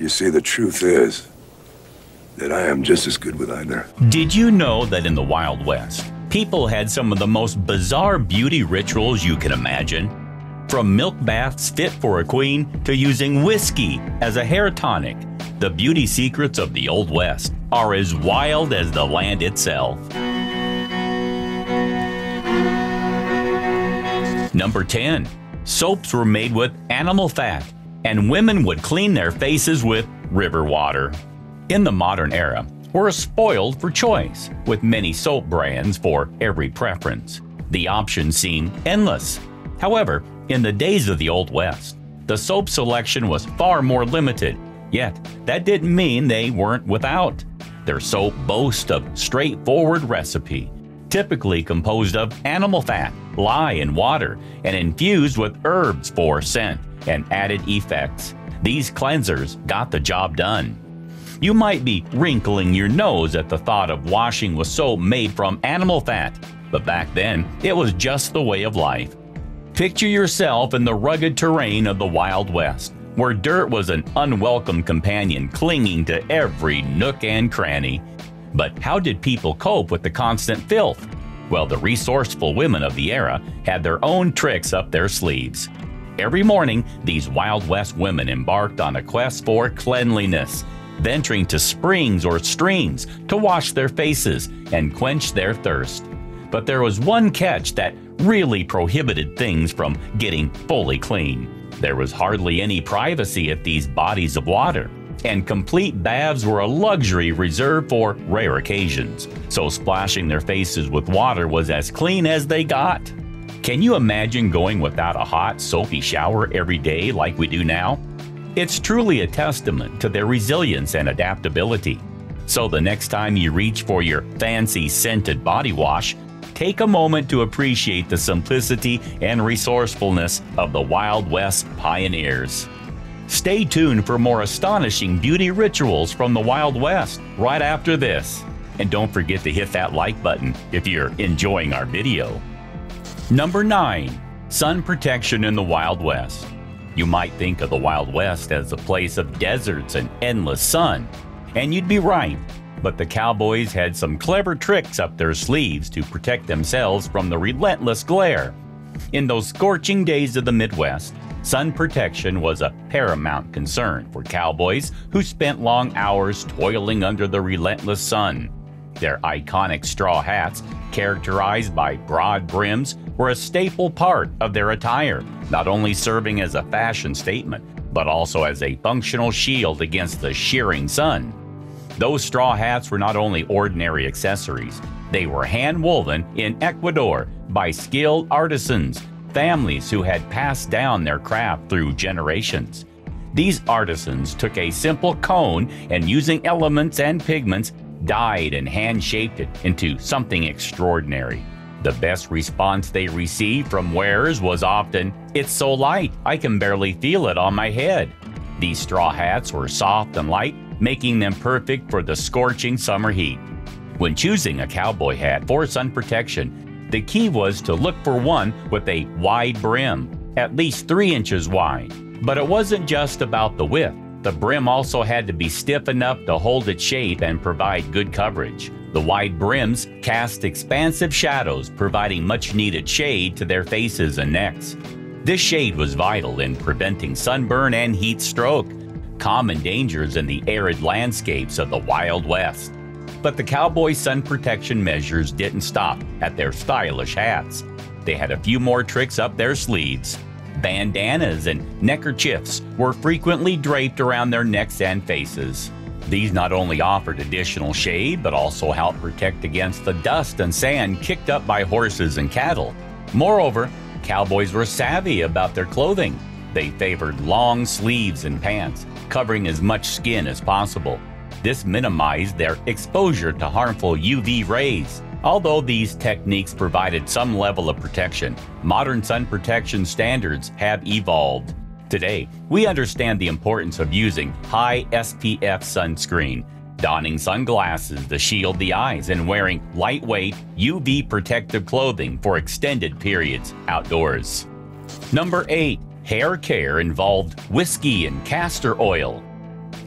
You see, the truth is that I am just as good with either. Did you know that in the Wild West, people had some of the most bizarre beauty rituals you can imagine? From milk baths fit for a queen to using whiskey as a hair tonic, the beauty secrets of the Old West are as wild as the land itself. Number 10. Soaps were made with animal fat, and women would clean their faces with river water. In the modern era, we're spoiled for choice, with many soap brands for every preference. The options seem endless. However, in the days of the Old West, the soap selection was far more limited, yet that didn't mean they weren't without. Their soap boasts of straightforward recipe, typically composed of animal fat, lye, and water, and infused with herbs for scent and added effects. These cleansers got the job done. You might be wrinkling your nose at the thought of washing with soap made from animal fat, but back then, it was just the way of life. Picture yourself in the rugged terrain of the Wild West, where dirt was an unwelcome companion clinging to every nook and cranny. But how did people cope with the constant filth? Well, the resourceful women of the era had their own tricks up their sleeves. Every morning, these Wild West women embarked on a quest for cleanliness, venturing to springs or streams to wash their faces and quench their thirst. But there was one catch that really prohibited things from getting fully clean. There was hardly any privacy at these bodies of water, and complete baths were a luxury reserved for rare occasions, so splashing their faces with water was as clean as they got. Can you imagine going without a hot, soapy shower every day like we do now? It's truly a testament to their resilience and adaptability. So the next time you reach for your fancy scented body wash, take a moment to appreciate the simplicity and resourcefulness of the Wild West pioneers. Stay tuned for more astonishing beauty rituals from the Wild West right after this. And don't forget to hit that like button if you're enjoying our video. Number 9. Sun protection in the Wild West. You might think of the Wild West as a place of deserts and endless sun, and you'd be right. But the cowboys had some clever tricks up their sleeves to protect themselves from the relentless glare. In those scorching days of the Midwest, sun protection was a paramount concern for cowboys who spent long hours toiling under the relentless sun. Their iconic straw hats, characterized by broad brims, were a staple part of their attire, not only serving as a fashion statement, but also as a functional shield against the shearing sun. Those straw hats were not only ordinary accessories, they were hand-woven in Ecuador by skilled artisans, families who had passed down their craft through generations. These artisans took a simple cone and, using elements and pigments, dyed and hand-shaped it into something extraordinary. The best response they received from wearers was often, "It's so light, I can barely feel it on my head." These straw hats were soft and light, making them perfect for the scorching summer heat. When choosing a cowboy hat for sun protection, the key was to look for one with a wide brim, at least 3 inches wide. But it wasn't just about the width. The brim also had to be stiff enough to hold its shape and provide good coverage. The wide brims cast expansive shadows, providing much-needed shade to their faces and necks. This shade was vital in preventing sunburn and heat stroke, common dangers in the arid landscapes of the Wild West. But the cowboy sun protection measures didn't stop at their stylish hats. They had a few more tricks up their sleeves. Bandanas and neckerchiefs were frequently draped around their necks and faces. These not only offered additional shade, but also helped protect against the dust and sand kicked up by horses and cattle. Moreover, cowboys were savvy about their clothing. They favored long sleeves and pants, covering as much skin as possible. This minimized their exposure to harmful UV rays. Although these techniques provided some level of protection, modern sun protection standards have evolved. Today, we understand the importance of using high SPF sunscreen, donning sunglasses to shield the eyes, and wearing lightweight UV protective clothing for extended periods outdoors. Number 8. Hair care involved whiskey and castor oil.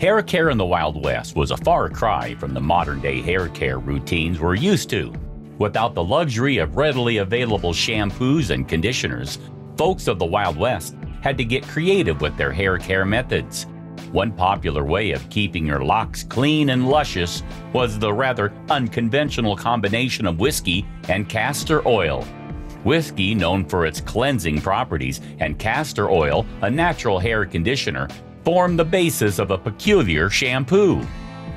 Hair care in the Wild West was a far cry from the modern-day hair care routines we're used to. Without the luxury of readily available shampoos and conditioners, folks of the Wild West had to get creative with their hair care methods. One popular way of keeping your locks clean and luscious was the rather unconventional combination of whiskey and castor oil. Whiskey, known for its cleansing properties, and castor oil, a natural hair conditioner, formed the basis of a peculiar shampoo.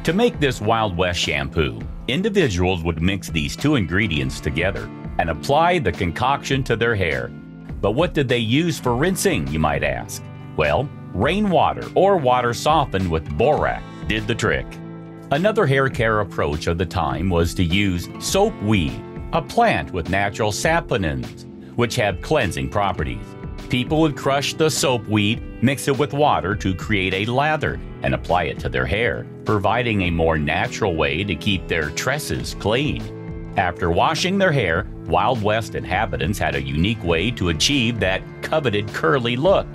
To make this Wild West shampoo, individuals would mix these two ingredients together and apply the concoction to their hair. But what did they use for rinsing, you might ask? Well, rainwater or water softened with borax did the trick. Another hair care approach of the time was to use soapweed, a plant with natural saponins, which have cleansing properties. People would crush the soapweed, mix it with water to create a lather, and apply it to their hair, providing a more natural way to keep their tresses clean. After washing their hair, Wild West inhabitants had a unique way to achieve that coveted curly look.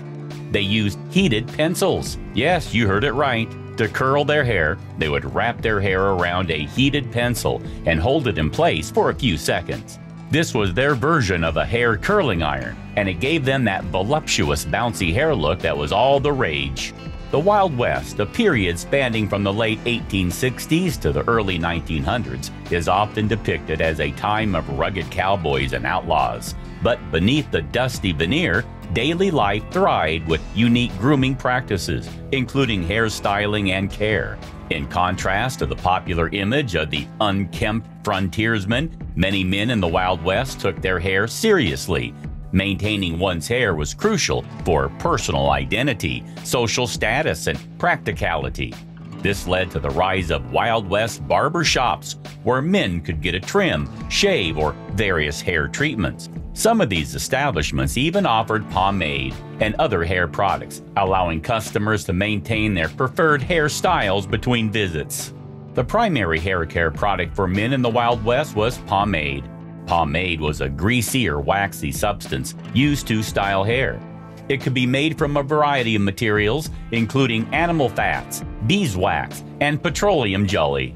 They used heated pencils. Yes, you heard it right. To curl their hair, they would wrap their hair around a heated pencil and hold it in place for a few seconds. This was their version of a hair curling iron, and it gave them that voluptuous, bouncy hair look that was all the rage. The Wild West, a period spanning from the late 1860s to the early 1900s, is often depicted as a time of rugged cowboys and outlaws. But beneath the dusty veneer, daily life thrived with unique grooming practices, including hairstyling and care. In contrast to the popular image of the unkempt frontiersman, many men in the Wild West took their hair seriously. Maintaining one's hair was crucial for personal identity, social status, and practicality. This led to the rise of Wild West barber shops, where men could get a trim, shave, or various hair treatments. Some of these establishments even offered pomade and other hair products, allowing customers to maintain their preferred hairstyles between visits. The primary hair care product for men in the Wild West was pomade. Pomade was a greasy or waxy substance used to style hair. It could be made from a variety of materials, including animal fats, beeswax, and petroleum jelly.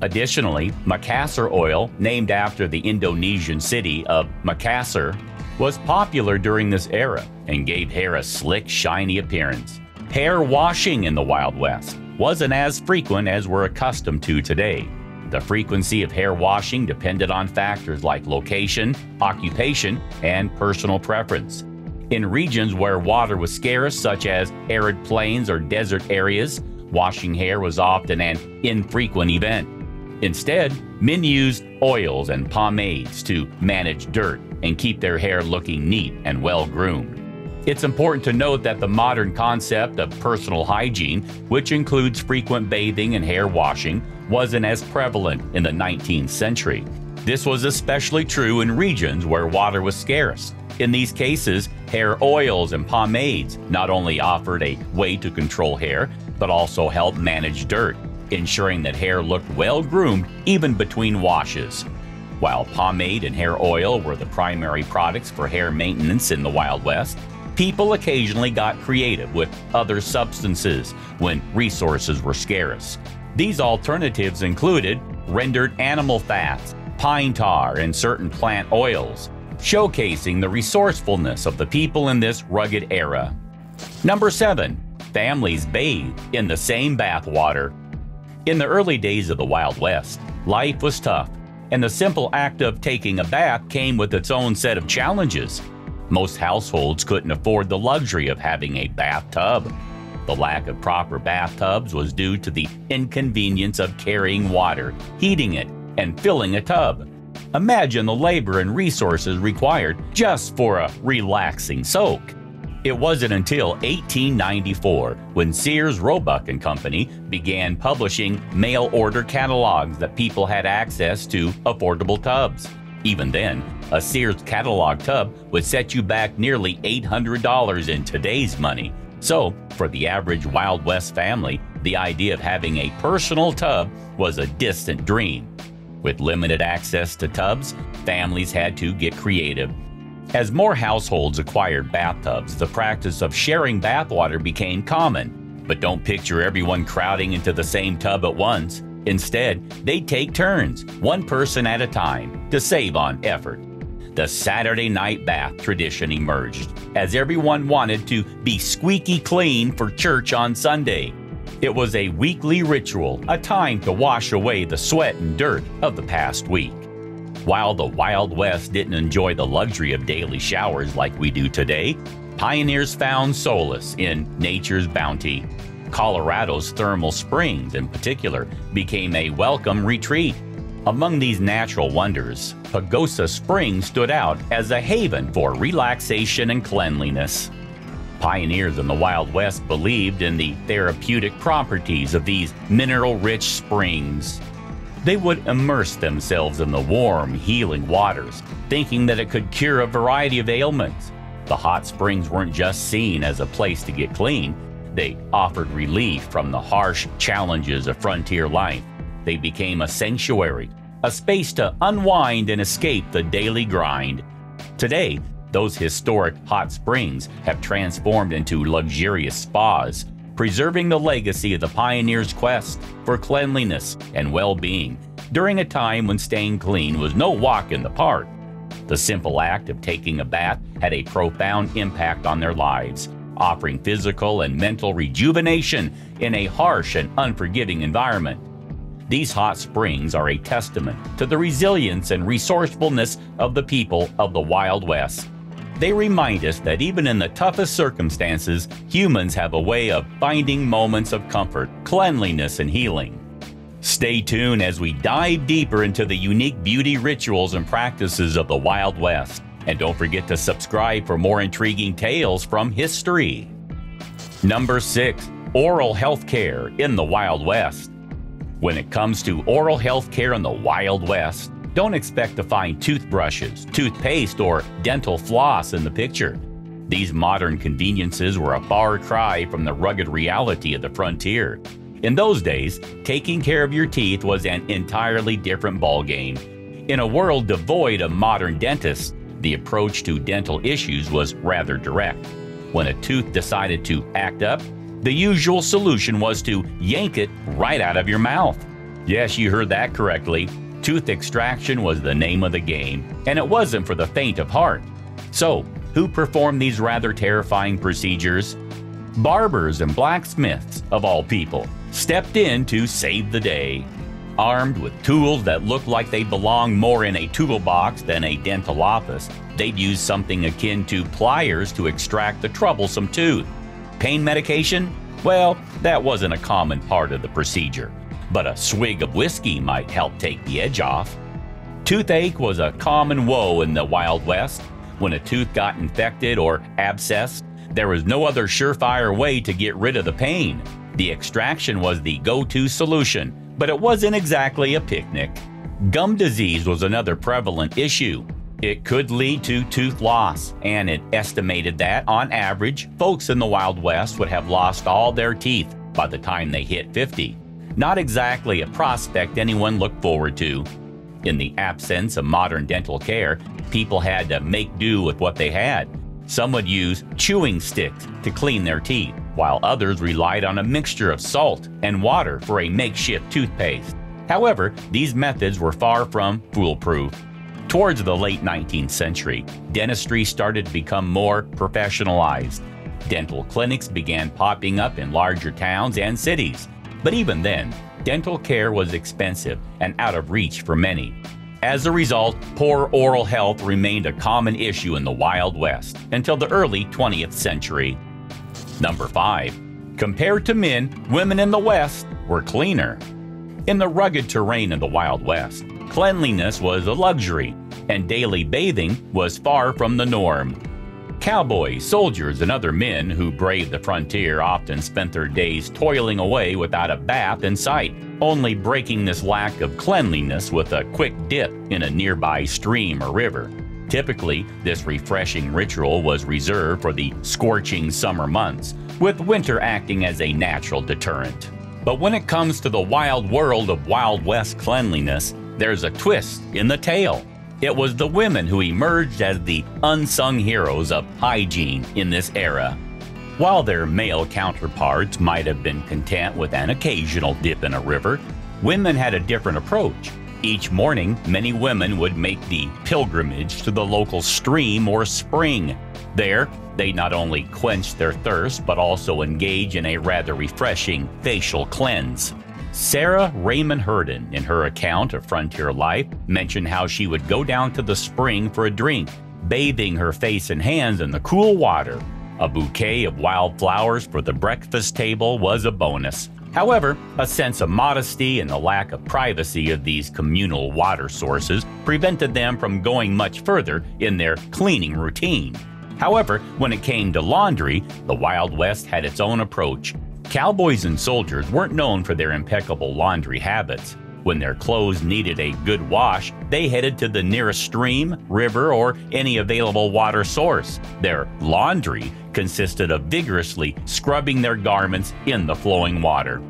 Additionally, Makassar oil, named after the Indonesian city of Makassar, was popular during this era and gave hair a slick, shiny appearance. Hair washing in the Wild West wasn't as frequent as we're accustomed to today. The frequency of hair washing depended on factors like location, occupation, and personal preference. In regions where water was scarce, such as arid plains or desert areas, washing hair was often an infrequent event. Instead, men used oils and pomades to manage dirt and keep their hair looking neat and well-groomed. It's important to note that the modern concept of personal hygiene, which includes frequent bathing and hair washing, wasn't as prevalent in the 19th century. This was especially true in regions where water was scarce. In these cases, hair oils and pomades not only offered a way to control hair, but also helped manage dirt, ensuring that hair looked well-groomed even between washes. While pomade and hair oil were the primary products for hair maintenance in the Wild West, people occasionally got creative with other substances when resources were scarce. These alternatives included rendered animal fats, pine tar, and certain plant oils, showcasing the resourcefulness of the people in this rugged era. Number 7. Families bathed in the same bath water. In the early days of the Wild West, life was tough, and the simple act of taking a bath came with its own set of challenges. Most households couldn't afford the luxury of having a bathtub. The lack of proper bathtubs was due to the inconvenience of carrying water, heating it, and filling a tub. Imagine the labor and resources required just for a relaxing soak. It wasn't until 1894 when Sears, Roebuck and Company began publishing mail-order catalogs that people had access to affordable tubs. Even then, a Sears catalog tub would set you back nearly $800 in today's money. So, for the average Wild West family, the idea of having a personal tub was a distant dream. With limited access to tubs, families had to get creative. As more households acquired bathtubs, the practice of sharing bathwater became common. But don't picture everyone crowding into the same tub at once. Instead, they take turns, one person at a time, to save on effort. The Saturday night bath tradition emerged as everyone wanted to be squeaky clean for church on Sunday. It was a weekly ritual, a time to wash away the sweat and dirt of the past week. While the Wild West didn't enjoy the luxury of daily showers like we do today, pioneers found solace in nature's bounty. Colorado's thermal springs, in particular, became a welcome retreat. Among these natural wonders, Pagosa Springs stood out as a haven for relaxation and cleanliness. Pioneers in the Wild West believed in the therapeutic properties of these mineral-rich springs. They would immerse themselves in the warm, healing waters, thinking that it could cure a variety of ailments. The hot springs weren't just seen as a place to get clean. They offered relief from the harsh challenges of frontier life. They became a sanctuary, a space to unwind and escape the daily grind. Today, those historic hot springs have transformed into luxurious spas, preserving the legacy of the pioneers' quest for cleanliness and well-being during a time when staying clean was no walk in the park. The simple act of taking a bath had a profound impact on their lives, offering physical and mental rejuvenation in a harsh and unforgiving environment. These hot springs are a testament to the resilience and resourcefulness of the people of the Wild West. They remind us that even in the toughest circumstances, humans have a way of finding moments of comfort, cleanliness, and healing. Stay tuned as we dive deeper into the unique beauty rituals and practices of the Wild West. And don't forget to subscribe for more intriguing tales from history. Number 6. Oral health care in the Wild West. When it comes to oral health care in the Wild West, don't expect to find toothbrushes, toothpaste, or dental floss in the picture. These modern conveniences were a far cry from the rugged reality of the frontier. In those days, taking care of your teeth was an entirely different ballgame. In a world devoid of modern dentists, the approach to dental issues was rather direct. When a tooth decided to act up, the usual solution was to yank it right out of your mouth. Yes, you heard that correctly. Tooth extraction was the name of the game, and it wasn't for the faint of heart. So, who performed these rather terrifying procedures? Barbers and blacksmiths, of all people, stepped in to save the day. Armed with tools that looked like they belonged more in a toolbox than a dental office, they'd use something akin to pliers to extract the troublesome tooth. Pain medication? Well, that wasn't a common part of the procedure, but a swig of whiskey might help take the edge off. Toothache was a common woe in the Wild West. When a tooth got infected or abscessed, there was no other surefire way to get rid of the pain. The extraction was the go-to solution, but it wasn't exactly a picnic. Gum disease was another prevalent issue. It could lead to tooth loss, and it estimated that, on average, folks in the Wild West would have lost all their teeth by the time they hit 50. Not exactly a prospect anyone looked forward to. In the absence of modern dental care, people had to make do with what they had. Some would use chewing sticks to clean their teeth, while others relied on a mixture of salt and water for a makeshift toothpaste. However, these methods were far from foolproof. Towards the late 19th century, dentistry started to become more professionalized. Dental clinics began popping up in larger towns and cities. But even then, dental care was expensive and out of reach for many. As a result, poor oral health remained a common issue in the Wild West until the early 20th century. Number 5. Compared to men, women in the West were cleaner. In the rugged terrain of the Wild West, cleanliness was a luxury, and daily bathing was far from the norm. Cowboys, soldiers, and other men who braved the frontier often spent their days toiling away without a bath in sight, only breaking this lack of cleanliness with a quick dip in a nearby stream or river. Typically, this refreshing ritual was reserved for the scorching summer months, with winter acting as a natural deterrent. But when it comes to the wild world of Wild West cleanliness, there's a twist in the tale. It was the women who emerged as the unsung heroes of hygiene in this era. While their male counterparts might have been content with an occasional dip in a river, women had a different approach. Each morning, many women would make the pilgrimage to the local stream or spring. There, they not only quenched their thirst, but also engage in a rather refreshing facial cleanse. Sarah Raymond Herndon, in her account of frontier life, mentioned how she would go down to the spring for a drink, bathing her face and hands in the cool water. A bouquet of wildflowers for the breakfast table was a bonus. However, a sense of modesty and the lack of privacy of these communal water sources prevented them from going much further in their cleaning routine. However, when it came to laundry, the Wild West had its own approach. Cowboys and soldiers weren't known for their impeccable laundry habits. When their clothes needed a good wash, they headed to the nearest stream, river, or any available water source. Their laundry consisted of vigorously scrubbing their garments in the flowing water.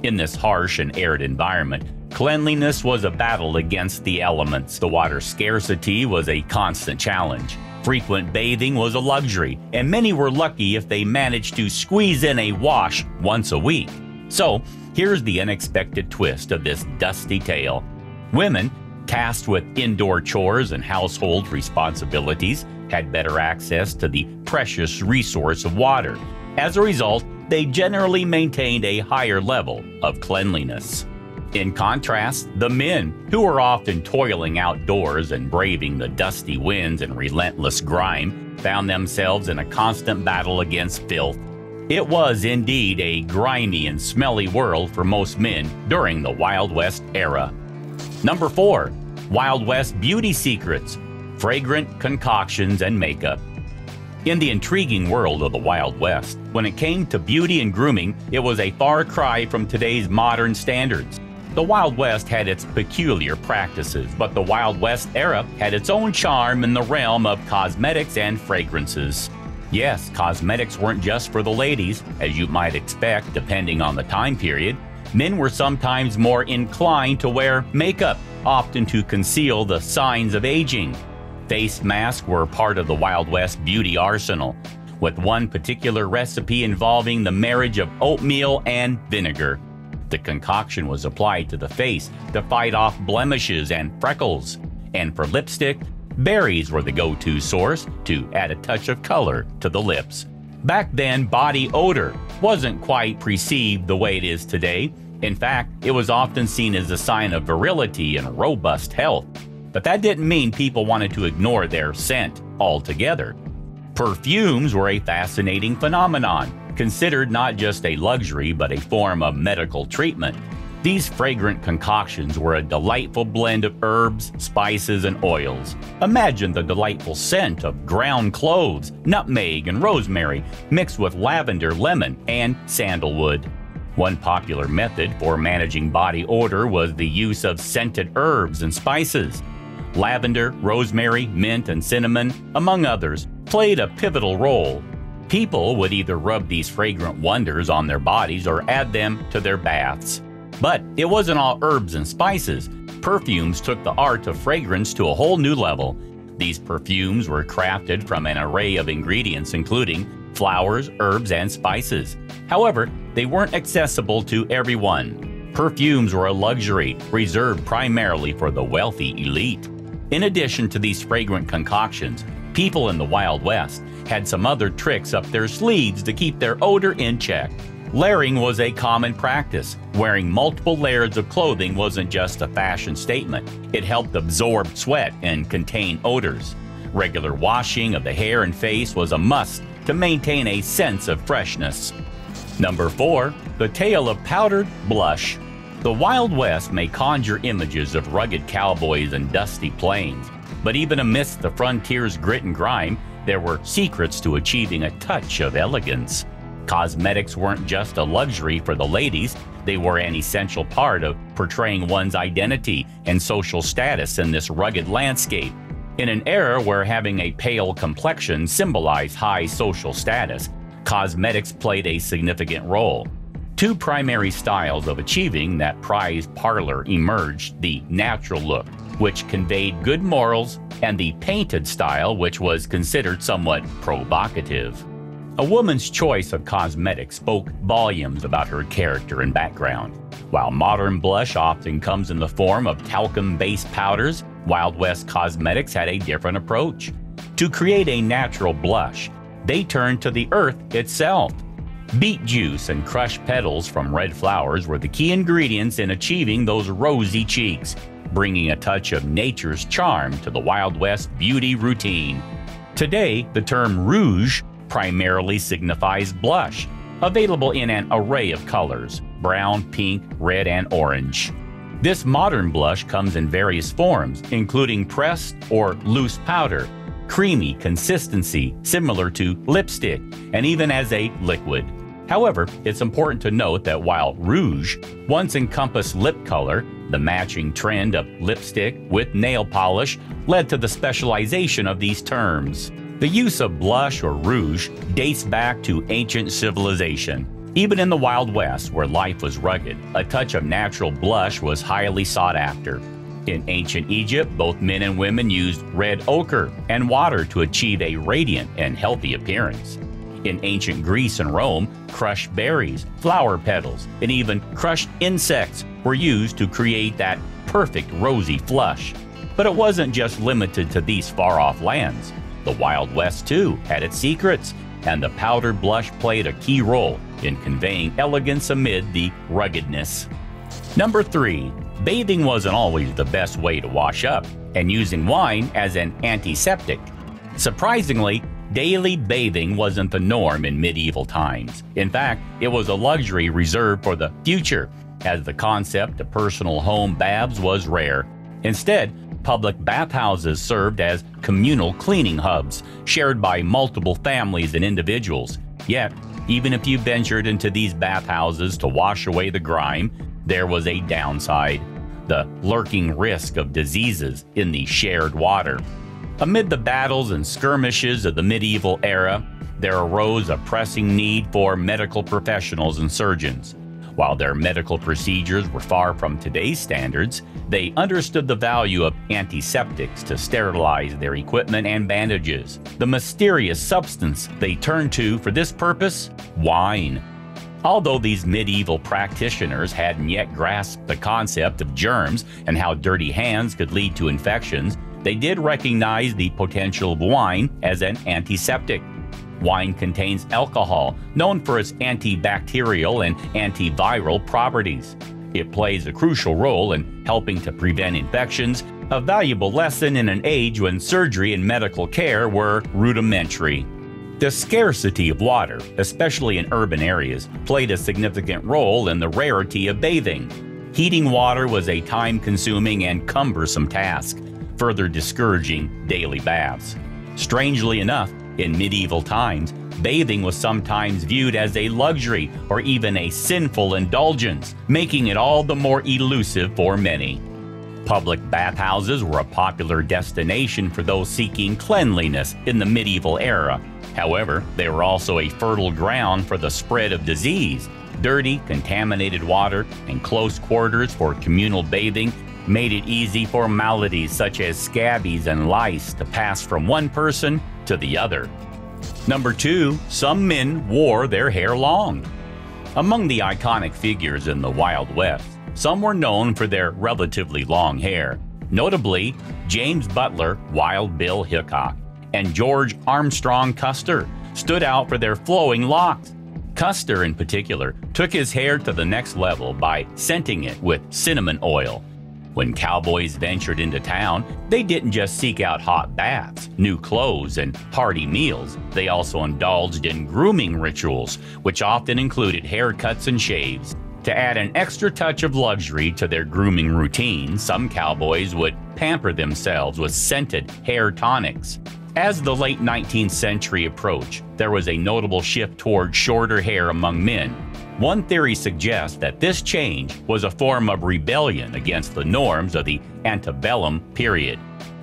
In this harsh and arid environment, cleanliness was a battle against the elements. The water scarcity was a constant challenge. Frequent bathing was a luxury, and many were lucky if they managed to squeeze in a wash once a week. So, here's the unexpected twist of this dusty tale. Women, tasked with indoor chores and household responsibilities, had better access to the precious resource of water. As a result, they generally maintained a higher level of cleanliness. In contrast, the men, who were often toiling outdoors and braving the dusty winds and relentless grime, found themselves in a constant battle against filth. It was indeed a grimy and smelly world for most men during the Wild West era. Number 4. Wild West beauty secrets, fragrant concoctions and makeup. In the intriguing world of the Wild West, when it came to beauty and grooming, it was a far cry from today's modern standards. The Wild West had its peculiar practices, but the Wild West era had its own charm in the realm of cosmetics and fragrances. Yes, cosmetics weren't just for the ladies, as you might expect depending on the time period. Men were sometimes more inclined to wear makeup, often to conceal the signs of aging. Face masks were part of the Wild West beauty arsenal, with one particular recipe involving the marriage of oatmeal and vinegar. The concoction was applied to the face to fight off blemishes and freckles. And for lipstick, berries were the go-to source to add a touch of color to the lips. Back then, body odor wasn't quite perceived the way it is today. In fact, it was often seen as a sign of virility and robust health. But that didn't mean people wanted to ignore their scent altogether. Perfumes were a fascinating phenomenon, considered not just a luxury but a form of medical treatment. These fragrant concoctions were a delightful blend of herbs, spices, and oils. Imagine the delightful scent of ground cloves, nutmeg, and rosemary mixed with lavender, lemon, and sandalwood. One popular method for managing body odor was the use of scented herbs and spices. Lavender, rosemary, mint, and cinnamon, among others, played a pivotal role. People would either rub these fragrant wonders on their bodies or add them to their baths. But it wasn't all herbs and spices. Perfumes took the art of fragrance to a whole new level. These perfumes were crafted from an array of ingredients including flowers, herbs, and spices. However, they weren't accessible to everyone. Perfumes were a luxury reserved primarily for the wealthy elite. In addition to these fragrant concoctions, people in the Wild West had some other tricks up their sleeves to keep their odor in check. Layering was a common practice. Wearing multiple layers of clothing wasn't just a fashion statement. It helped absorb sweat and contain odors. Regular washing of the hair and face was a must to maintain a sense of freshness. Number 4. The tale of powdered blush. The Wild West may conjure images of rugged cowboys and dusty plains, but even amidst the frontier's grit and grime, there were secrets to achieving a touch of elegance. Cosmetics weren't just a luxury for the ladies, they were an essential part of portraying one's identity and social status in this rugged landscape. In an era where having a pale complexion symbolized high social status, cosmetics played a significant role. Two primary styles of achieving that prized parlor emerged: the natural look, which conveyed good morals, and the painted style, which was considered somewhat provocative. A woman's choice of cosmetics spoke volumes about her character and background. While modern blush often comes in the form of talcum-based powders, Wild West cosmetics had a different approach. To create a natural blush, they turned to the earth itself. Beet juice and crushed petals from red flowers were the key ingredients in achieving those rosy cheeks, bringing a touch of nature's charm to the Wild West beauty routine. Today, the term rouge primarily signifies blush, available in an array of colors: brown, pink, red, and orange. This modern blush comes in various forms, including pressed or loose powder, creamy consistency similar to lipstick, and even as a liquid. However, it's important to note that while rouge once encompassed lip color, the matching trend of lipstick with nail polish led to the specialization of these terms. The use of blush or rouge dates back to ancient civilization. Even in the Wild West, where life was rugged, a touch of natural blush was highly sought after. In ancient Egypt, both men and women used red ochre and water to achieve a radiant and healthy appearance. In ancient Greece and Rome, crushed berries, flower petals, and even crushed insects were used to create that perfect rosy flush. But it wasn't just limited to these far-off lands. The Wild West, too, had its secrets, and the powdered blush played a key role in conveying elegance amid the ruggedness. Number 3. Bathing wasn't always the best way to wash up, and using wine as an antiseptic. Surprisingly, daily bathing wasn't the norm in medieval times. In fact, it was a luxury reserved for the future, as the concept of personal home baths was rare. Instead, public bathhouses served as communal cleaning hubs, shared by multiple families and individuals. Yet, even if you ventured into these bathhouses to wash away the grime, there was a downside: the lurking risk of diseases in the shared water. Amid the battles and skirmishes of the medieval era, there arose a pressing need for medical professionals and surgeons. While their medical procedures were far from today's standards, they understood the value of antiseptics to sterilize their equipment and bandages. The mysterious substance they turned to for this purpose? Wine. Although these medieval practitioners hadn't yet grasped the concept of germs and how dirty hands could lead to infections, they did recognize the potential of wine as an antiseptic. Wine contains alcohol, known for its antibacterial and antiviral properties. It plays a crucial role in helping to prevent infections, a valuable lesson in an age when surgery and medical care were rudimentary. The scarcity of water, especially in urban areas, played a significant role in the rarity of bathing. Heating water was a time-consuming and cumbersome task, further discouraging daily baths. Strangely enough, in medieval times, bathing was sometimes viewed as a luxury or even a sinful indulgence, making it all the more elusive for many. Public bathhouses were a popular destination for those seeking cleanliness in the medieval era. However, they were also a fertile ground for the spread of disease. Dirty, contaminated water and close quarters for communal bathing made it easy for maladies such as scabies and lice to pass from one person to the other. Number 2, some men wore their hair long. Among the iconic figures in the Wild West, some were known for their relatively long hair. Notably, James Butler, Wild Bill Hickok, and George Armstrong Custer stood out for their flowing locks. Custer, in particular, took his hair to the next level by scenting it with cinnamon oil. When cowboys ventured into town, they didn't just seek out hot baths, new clothes, and hearty meals. They also indulged in grooming rituals, which often included haircuts and shaves. To add an extra touch of luxury to their grooming routine, some cowboys would pamper themselves with scented hair tonics. As the late 19th century approached, there was a notable shift toward shorter hair among men. One theory suggests that this change was a form of rebellion against the norms of the antebellum period.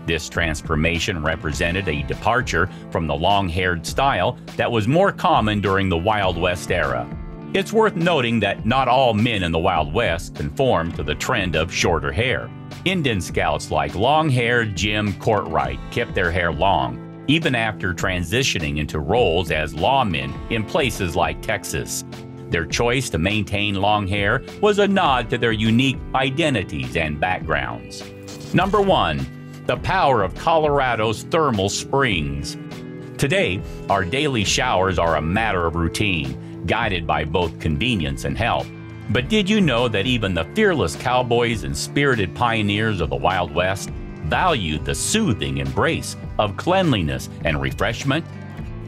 This transformation represented a departure from the long-haired style that was more common during the Wild West era. It's worth noting that not all men in the Wild West conformed to the trend of shorter hair. Indian scouts like long-haired Jim Courtright kept their hair long. even after transitioning into roles as lawmen in places like Texas. Their choice to maintain long hair was a nod to their unique identities and backgrounds. Number 1. The power of Colorado's thermal springs. Today, our daily showers are a matter of routine, guided by both convenience and health. But did you know that even the fearless cowboys and spirited pioneers of the Wild West valued the soothing embrace of cleanliness and refreshment?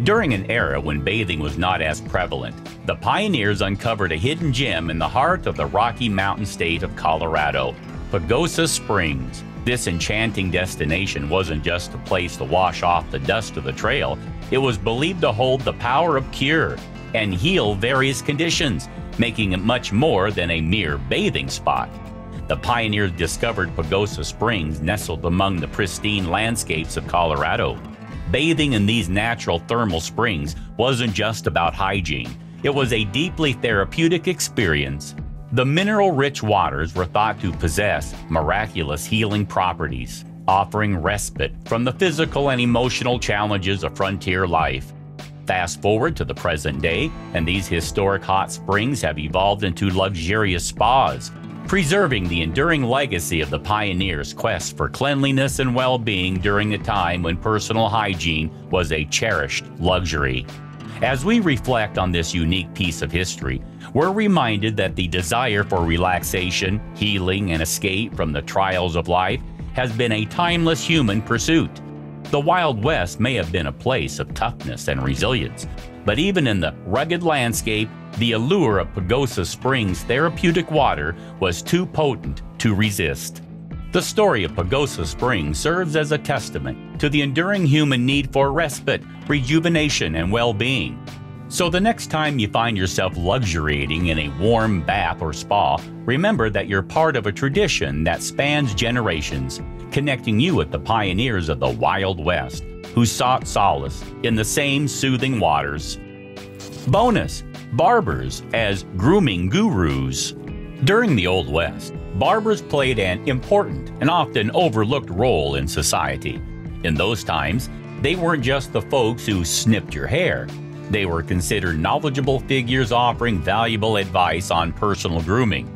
During an era when bathing was not as prevalent, the pioneers uncovered a hidden gem in the heart of the Rocky Mountain state of Colorado, Pagosa Springs. This enchanting destination wasn't just a place to wash off the dust of the trail. It was believed to hold the power of cure and heal various conditions, making it much more than a mere bathing spot. The pioneers discovered Pagosa Springs nestled among the pristine landscapes of Colorado. Bathing in these natural thermal springs wasn't just about hygiene. It was a deeply therapeutic experience. The mineral-rich waters were thought to possess miraculous healing properties, offering respite from the physical and emotional challenges of frontier life. Fast forward to the present day, and these historic hot springs have evolved into luxurious spas, preserving the enduring legacy of the pioneers' quest for cleanliness and well-being during a time when personal hygiene was a cherished luxury. As we reflect on this unique piece of history, we're reminded that the desire for relaxation, healing, and escape from the trials of life has been a timeless human pursuit. The Wild West may have been a place of toughness and resilience, but even in the rugged landscape, the allure of Pagosa Springs' therapeutic water was too potent to resist. The story of Pagosa Springs serves as a testament to the enduring human need for respite, rejuvenation, and well-being. So the next time you find yourself luxuriating in a warm bath or spa, remember that you're part of a tradition that spans generations, connecting you with the pioneers of the Wild West, who sought solace in the same soothing waters. Bonus: barbers as grooming gurus. During the Old West, barbers played an important and often overlooked role in society. In those times, they weren't just the folks who snipped your hair. They were considered knowledgeable figures offering valuable advice on personal grooming.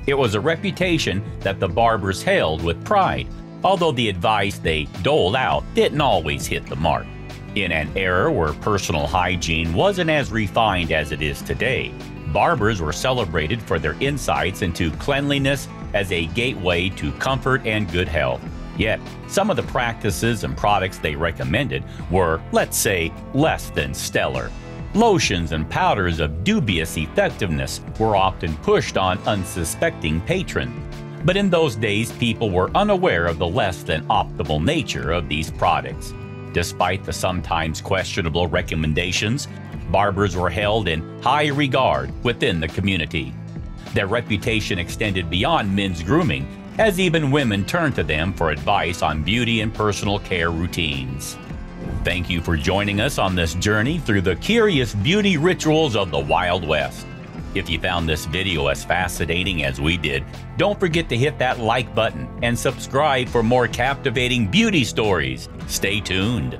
It was a reputation that the barbers held with pride, although the advice they doled out didn't always hit the mark. In an era where personal hygiene wasn't as refined as it is today, barbers were celebrated for their insights into cleanliness as a gateway to comfort and good health. Yet, some of the practices and products they recommended were, let's say, less than stellar. Lotions and powders of dubious effectiveness were often pushed on unsuspecting patrons. But in those days, people were unaware of the less than optimal nature of these products. Despite the sometimes questionable recommendations, barbers were held in high regard within the community. Their reputation extended beyond men's grooming, as even women turned to them for advice on beauty and personal care routines. Thank you for joining us on this journey through the curious beauty rituals of the Wild West. If you found this video as fascinating as we did, don't forget to hit that like button and subscribe for more captivating beauty stories. Stay tuned.